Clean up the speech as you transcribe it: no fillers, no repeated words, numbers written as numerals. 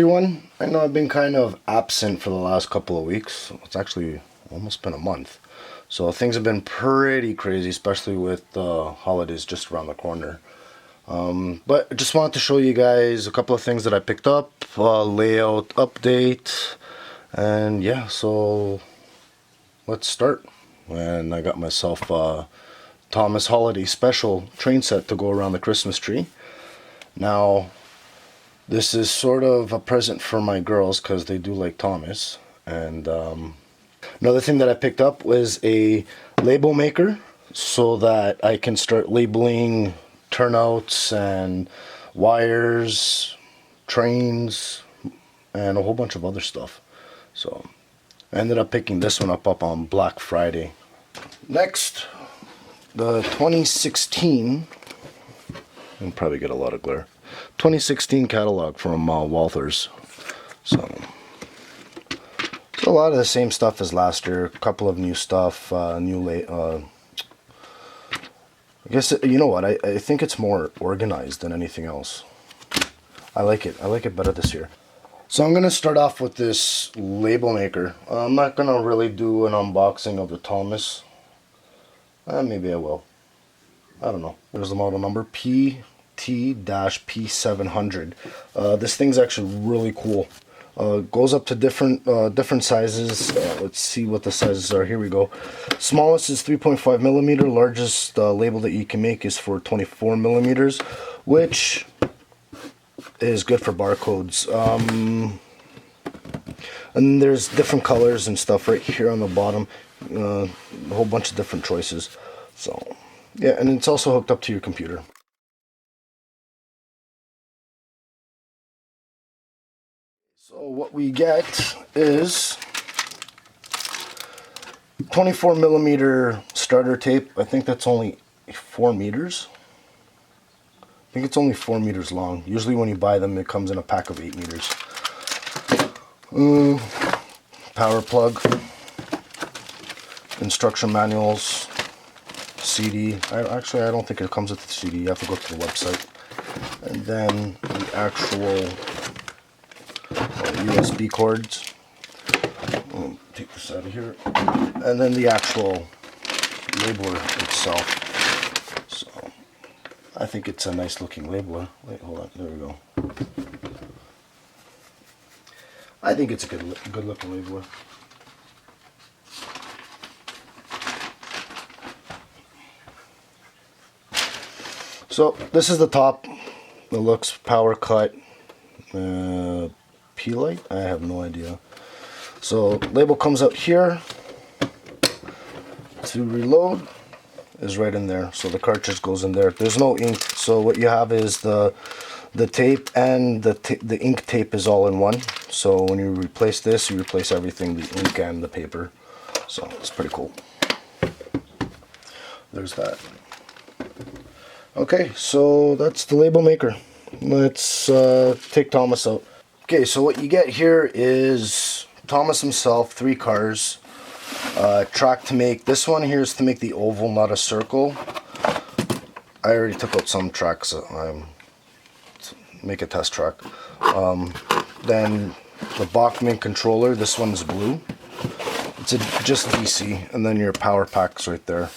everyone. I know I've been kind of absent for the last couple of weeks. It's actually almost been a month. So things have been pretty crazy, especially with the holidays just around the corner. But I just wanted to show you guys a couple of things that I picked up, layout update, and yeah, so let's start. And I got myself a Thomas Holiday Special train set to go around the Christmas tree. Now, this is sort of a present for my girls because they do like Thomas. And another thing that I picked up was a label maker so that I can start labeling turnouts and wires, trains, and a whole bunch of other stuff. So I ended up picking this one up on Black Friday. Next, the 2016, I'll probably get a lot of glare, 2016 catalog from Walthers. So a lot of the same stuff as last year, a couple of new stuff, I guess, you know what, I think it's more organized than anything else. I like it better this year. So I'm going to start off with this label maker. I'm not going to really do an unboxing of the Thomas. Maybe I will. I don't know. There's the model number, PT-P700. This thing's actually really cool. Goes up to different sizes. Let's see what the sizes are. Here we go. Smallest is 3.5 millimeter. Largest label that you can make is for 24 millimeters, which is good for barcodes. And there's different colors and stuff right here on the bottom. A whole bunch of different choices. So yeah, and it's also hooked up to your computer. So what we get is 24 millimeter starter tape. I think that's only 4 meters. I think it's only 4 meters long. Usually when you buy them, it comes in a pack of 8 meters. Power plug, instruction manuals, CD. I don't think it comes with the CD. You have to go to the website. And then the actual USB cords. Take this out of here. And then the actual labeler itself. So I think it's a nice looking labeler. Wait, hold on. There we go. I think it's a good looking labeler. So this is the top. It looks power cut. P-light? I have no idea. So label comes out here. To reload is right in there. So the cartridge goes in there. There's no ink. So what you have is the tape and the ink tape is all in one. So when you replace this, you replace everything, the ink and the paper. So it's pretty cool. There's that. Okay, so that's the label maker. Let's take Thomas out. Okay, so what you get here is Thomas himself, 3 cars. Track to make. This one here is to make the oval, not a circle. I already took out some tracks. Make a test track. Then the Bachmann controller. This one's blue. It's just DC, and then your power pack's right there.